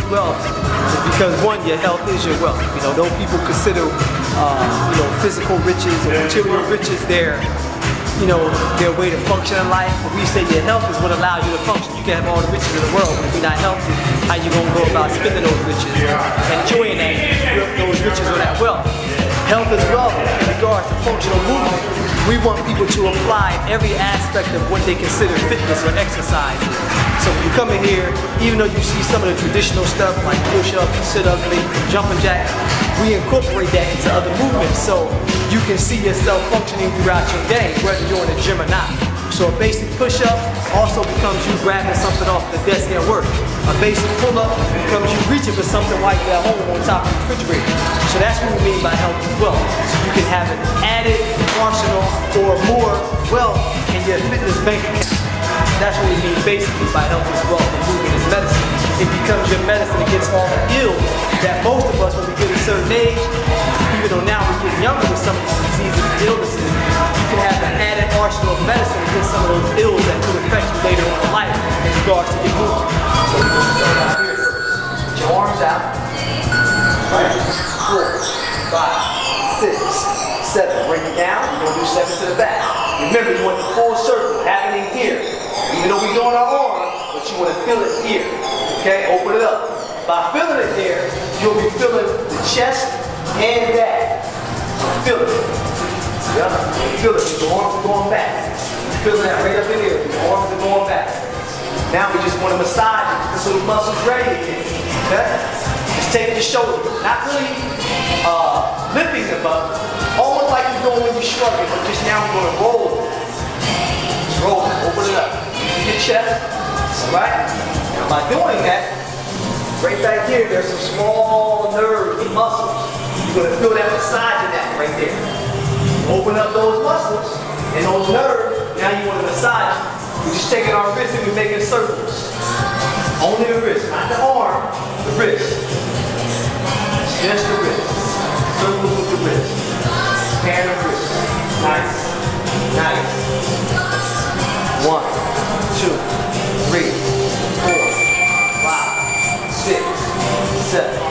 Wealth is because one, your health is your wealth. You know, though people consider, you know, physical riches or material riches their way to function in life. But we say your health is what allows you to function. You can have all the riches in the world, but if you're not healthy, how you gonna go about spending those riches and enjoying those riches or that wealth? Health is wealth in regards to functional movement. We want people to apply every aspect of what they consider fitness or exercise. So when you come in here, even though you see some of the traditional stuff like push-ups, sit-ups, jumping jacks, we incorporate that into other movements so you can see yourself functioning throughout your day, whether you're in the gym or not. So a basic push-up also becomes you grabbing something off the desk at work. A basic pull-up becomes you reaching for something while you're at home on top of the refrigerator. So that's what we mean by health as well. So you can have an added arsenal or more wealth in your fitness bank account. That's what we mean basically by health as well. And movement is medicine. It becomes your medicine against all the ills that most of us, when we get a certain age, even though now we're getting younger with some of these diseases and illnesses, you can have an added arsenal of medicine against some of those ills that could affect you later on in life in regards to your movement. So we're going to start out here first. Put your arms out. 4, 5, 6, 7. Bring it down. You're going to do 7 to the back. Remember, you want the full circle happening here. Even though we're doing our arm, but you want to feel it here. Okay? Open it up. By feeling it there, you'll be feeling the chest and back. Feel it. Yeah? Feel it. Your arms are going back. Feel that right up in here. Your arms are going back. Now we just want to massage it. This little muscle's ready again. Okay? Just taking your shoulder. Not really lifting them up. Almost like you're doing when you're shrugging, but just now we're going to roll it. Just roll it. Open it up. Your chest. Alright? Now by doing that, right back here, there's some small nerves and muscles. You're going to feel that massage in that right there. Open up those muscles and those nerves. Now you want to massage. We're just taking our wrist and we're making circles. Only the wrist, not the arm, the wrist. Just the wrist. Circles with the wrist. Hand of wrist. Nice. Nice. 1, 2, 3, 4, 5, 6, 7.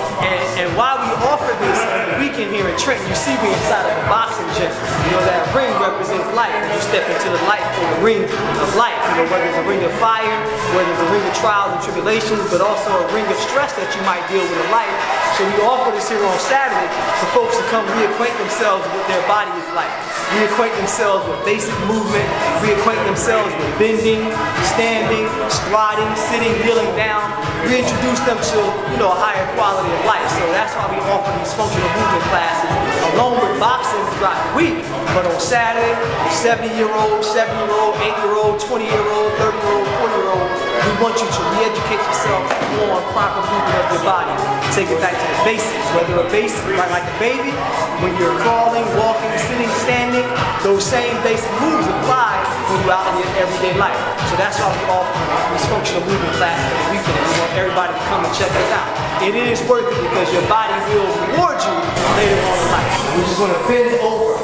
And while we offer this on the weekend here in Trenton, you see we inside of a boxing gym. You know that ring represents life. When you step into the life or the ring of life, you know, whether it's a ring of fire, whether it's a ring of trials and tribulations, but also a ring of stress that you might deal with in life. So we offer this here on Saturday for folks to come reacquaint themselves with what their body is like. Reacquaint themselves with basic movement, reacquaint themselves with bending, standing, squatting, sitting, kneeling down, reintroduce them to, you know, a higher quality of life. So that's why we offer these functional movement classes along with boxing throughout the week. But on Saturday, 70-year-old, 7-year-old, 8-year-old, 20-year-old, 30-year-old, 40-year-old, we want you to re-educate yourself on proper movement of your body. Take it back to the basics, whether a basic, like a baby, when you're crawling, walking, sitting, standing, those same basic moves apply when you're out in your everyday life. So that's why we offer these functional movement classes for the weekend. We want everybody to come and check this out. It is worth it because your body will reward you later on in life. We're just going to bend over.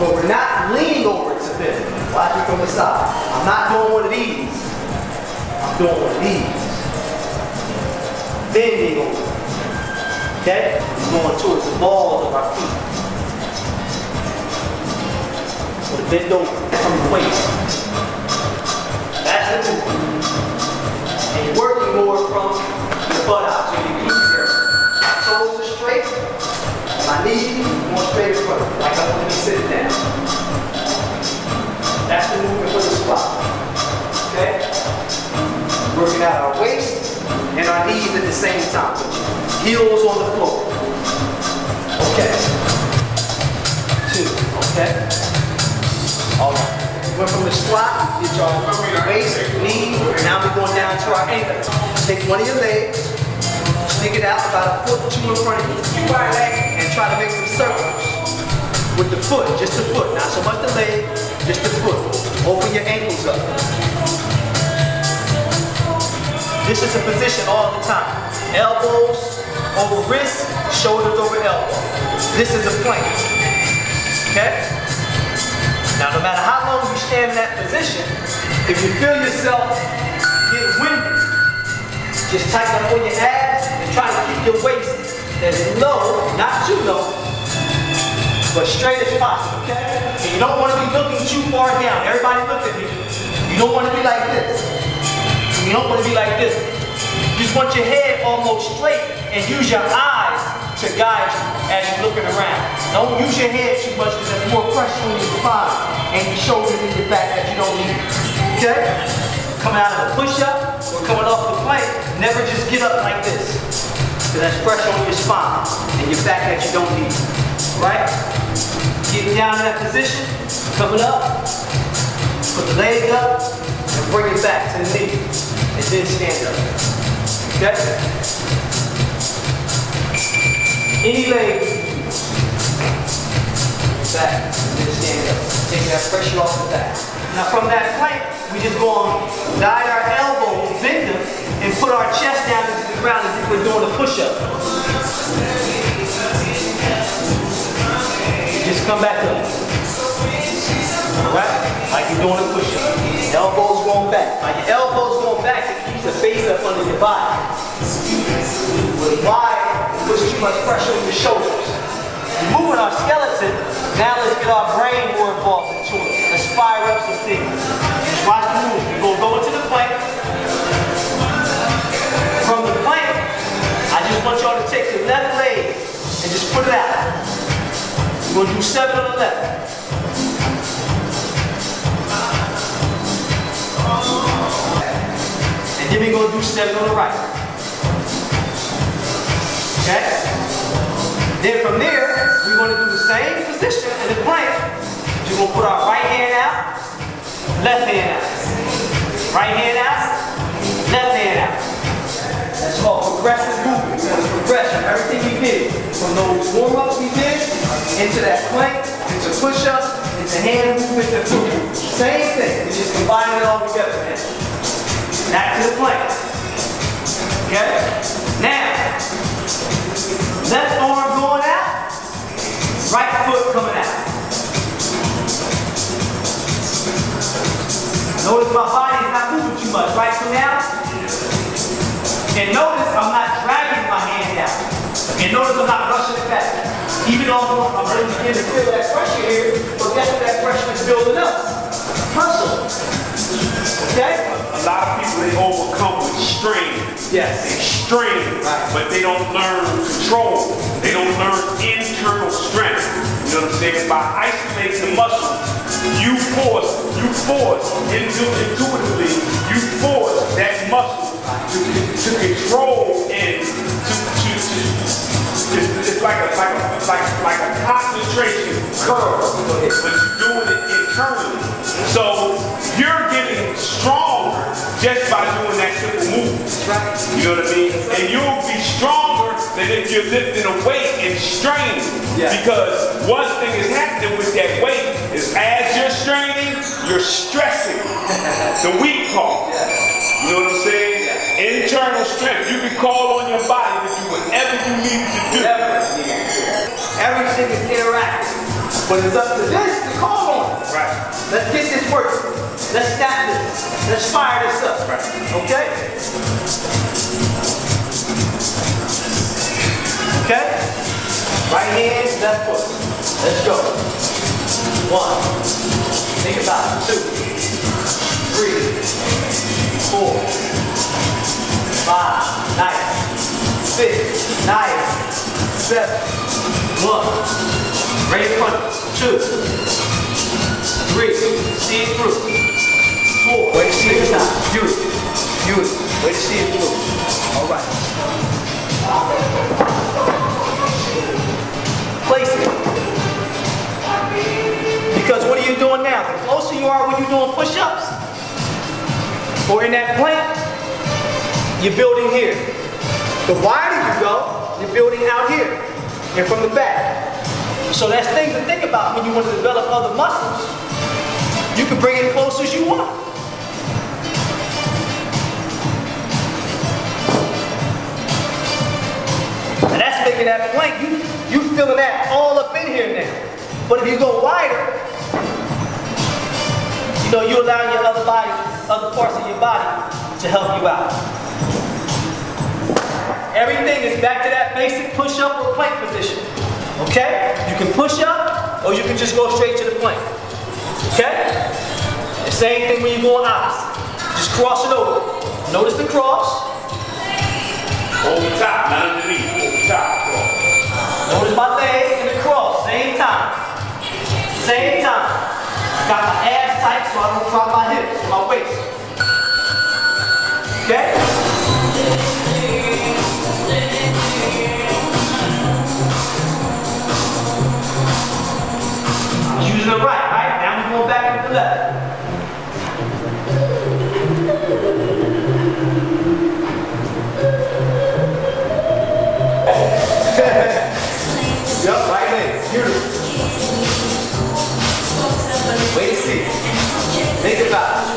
But we're not leaning over to bend. Watch me from the side. I'm not doing one of these. I'm doing one of these. Bending over. Okay? We're going towards the balls of our feet. So to bend over from the waist. That's the movement. And you're working more from the butt out. So your knees here. My toes are straight. My knees more straight in front. Like I'm going to be sitting down. That's the movement for the squat. Okay? Working out our waist and our knees at the same time. Heels on the floor. Okay. 2. Okay. Alright. Went from the squat, get your waist, knees, now we're going down to our ankles. Take one of your legs, stick it out about a foot or 2 in front of you, and try to make some circles. With the foot, just the foot. Not so much the leg, just the foot. Open your ankles up. This is a position all the time. Elbows over wrists, shoulders over elbows. This is a plank. Okay? Now, no matter how long you stand in that position, if you feel yourself get winded, just tighten up on your abs and try to keep your waist as low, not too low, but straight as possible, okay? And you don't want to be looking too far down. Everybody look at me. You don't want to be like this. You don't want to be like this. You just want your head almost straight and use your eyes to guide you as you're looking around. Don't use your head too much because there's more pressure on your spine and your shoulders and your back that you don't need. Okay? Coming out of a push-up or coming off the plank, never just get up like this. Because that's pressure on your spine and your back that you don't need. Right? Get down in that position, coming up, put the leg up, and bring it back to the knee. And then stand up. Okay? Any leg, back, and then stand up. Take that pressure off the back. Now from that plank, we just go on, guide our elbows, bend them, and put our chest down into the ground as if we're doing a push-up. Just come back up. Alright? Like you're doing a push-up. Elbows going back. Now your elbows going back, it keeps the face up under your body. With wide, it puts too much pressure on your shoulders. We're moving our skeleton. Now let's get our brain more involved into it. Let's fire up some things. Just watch the move. We're going to go into the plank. From the plank, I just want y'all to take the left leg and just put it out. We're going to do 7 on the left. And then we're going to do 7 on the right. Okay? Then from there, we're going to do the same position in the plank. We're going to put our right hand out, left hand out. Right hand out, left hand out. That's called progressive movement. It's progression. Everything we did, from those warm-ups we did, into that plank, into push-ups, into hand movement, to foot movement. Same thing. We just combine it all together now. Back to the plank. Okay? Now, left arm going out, right foot coming out. Notice my body is not moving too much. Right foot out. And notice I'm not dragging my hand out. And notice I'm not rushing it back. Even though I'm really beginning to feel that pressure here, but guess what that pressure is building up? Muscle. Okay? A lot of people, they overcome with strain. Yes. Extreme. Right. But they don't learn control. They don't learn internal strength. You know what I'm saying? By isolating the muscle, you force intuitively, you force that muscle to control and it's like a concentration curve, but you're doing it internally. So you're getting stronger just by doing that simple move. You know what I mean? And you'll be stronger than if you're lifting a weight and straining. Yeah. Because one thing is happening with that weight is as you're straining, you're stressing the weak part. You know what I'm saying? Internal strength. You can call on your body to do whatever you need to do. Everything is interactive. But it's up to this to call on it. Right. Let's get this working. Let's snap this. Let's fire this up. Right. Okay? Okay? Right hand, left foot. Let's go. 1. Think about it. 2. 3. 4. 5. Nice. 6. Nice. 7. 1. Right in front. 2. 3. See it through. 4. Wait to see it now. Beautiful. Beautiful. Wait to see it through. All right. Place it. Because what are you doing now? The closer you are when you're doing push-ups, or in that plank, you're building here. The wider you go, you're building out here and from the back. So that's things to think about when you want to develop other muscles. You can bring it close as you want. And that's making that plank. You feeling that all up in here now. But if you go wider, you know, you allow your other parts of your body to help you out. Everything is back to that basic push-up or plank position. Okay? You can push up, or you can just go straight to the plank. Okay? The same thing when you go opposite. Just cross it over. Notice the cross. Over top, not underneath. Over top, cross. Notice my leg and the cross. Same time. Same time. Got my abs tight so I don't drop my hips or my waist. Okay? Using the right? Now we're going back with the left. Yup, right leg. Beautiful. Way to see. Think about it.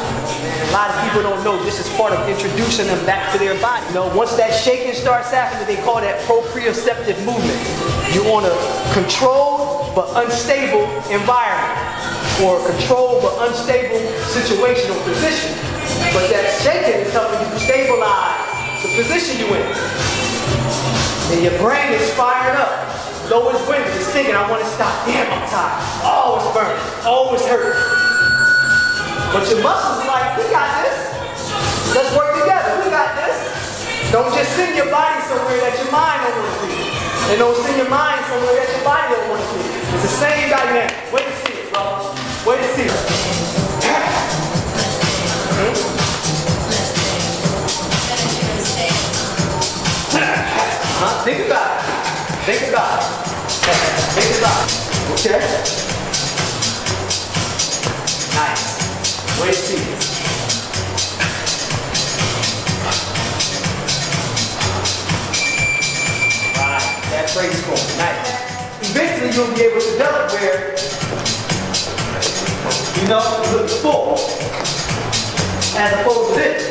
Man, a lot of people don't know this is part of introducing them back to their body. You know, once that shaking starts happening, they call that proprioceptive movement. You're on a controlled but unstable environment, or a controlled but unstable situation or position. But that shaking is helping you stabilize the position you're in. And your brain is fired up. Lowest wind is thinking, I want to stop. Damn, I'm tired. Oh, it's burning. Oh, it's hurting. But your muscles are like, we got this. Let's work together. We got this. Don't just send your body somewhere that your mind don't want to be. And don't send your mind somewhere that your body don't want to be. It's the same dynamic. Wait to see it, bro. Wait to see it. Think about it. Think about it. Think about it. Okay? Nice. Way to see it. Right. That brace going. Nice. Eventually you'll be able to develop where, you know, it looks full. As opposed to this.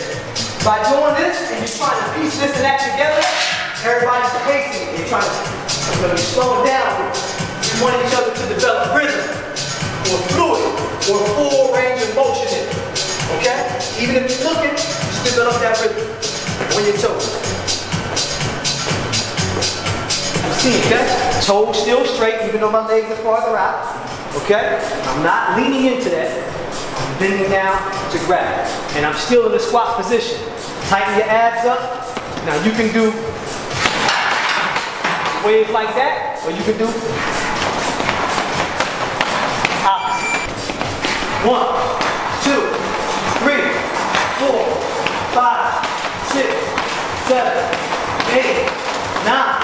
By doing this and you're trying to piece this and that together, everybody's pacing. They're trying to slow down. We want each other to develop rhythm, or fluid, or full range of motion in it. Okay? Even if you're looking, just develop that rhythm on your toes. See, okay? Toes still straight, even though my legs are farther out. Okay? I'm not leaning into that. I'm bending down to grab. And I'm still in the squat position. Tighten your abs up. Now you can do waves like that, or you can do opposite. 1, 2, 3, 4, 5, 6, 7, 8, 9,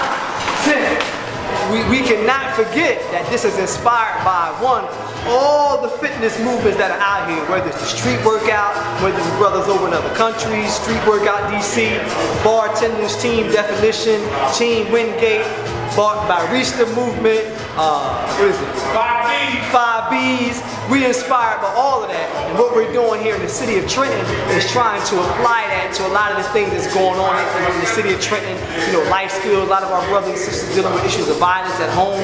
10. We cannot forget that this is inspired by, one, all the fitness movements that are out here, whether it's the street workout, whether it's brothers over in other countries, street workout DC, bartenders, team definition, team Wingate, barista movement, what is it? 5Bs. We inspired by all of that. And what we're doing here in the city of Trenton is trying to apply that to a lot of the things that's going on in the city of Trenton. You know, life skills, a lot of our brothers and sisters dealing with issues of violence at home,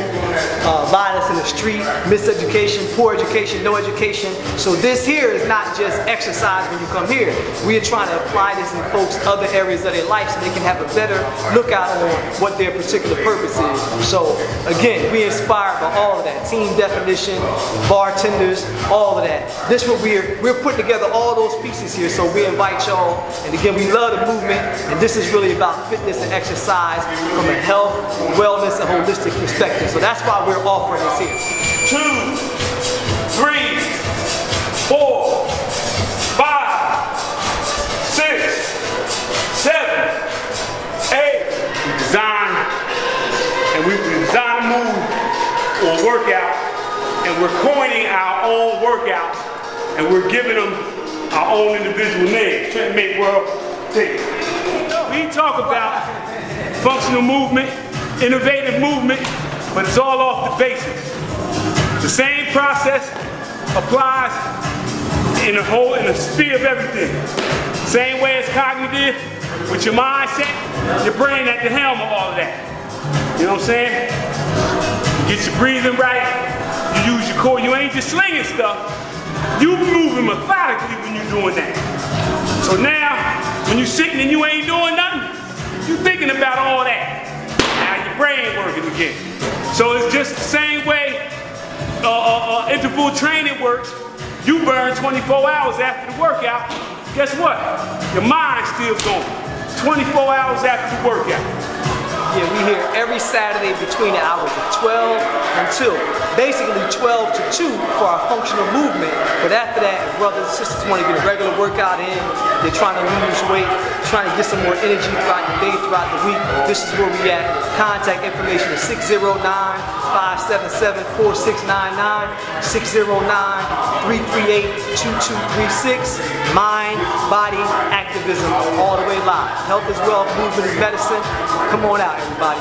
violence in the street, miseducation, poor education, no education. So this here is not just exercise when you come here. We are trying to apply this in folks' other areas of their life so they can have a better lookout on what their particular purpose is. So again, we inspired by all of that. Team definition, bartenders, all of that. This is what we're putting together all those pieces here. So we invite y'all, and again, we love the movement, and this is really about fitness and exercise from a health, wellness, and holistic perspective. So that's why we're offering this here. 2, 3, 4, 5, 6, 7, 8. We design a move or a workout, and we're coining our own workouts, and we're giving them our own individual names. Trenton Make World, take it. We talk about functional movement, innovative movement, but it's all off the basics. The same process applies in the sphere of everything. Same way as cognitive, with your mindset, your brain at the helm of all of that. You know what I'm saying? You get your breathing right, You use your core. You ain't just slinging stuff. You moving methodically when you're doing that. So now, when you're sitting and you ain't doing nothing, you thinking about all that. Now your brain working again. So it's just the same way interval training works. You burn 24 hours after the workout. Guess what? Your mind's still going. 24 hours after the workout. Yeah, we here every Saturday between the hours of 12 and 2. Basically 12 to 2 for our functional movement. But after that, if brothers and sisters want to get a regular workout in, they're trying to lose weight, trying to get some more energy throughout the day, throughout the week, this is where we at. Contact information is 609-577-4699, 609-338-2236. Mind, body, activism, all the way live. Health is wealth, movement is medicine. Come on out, everybody.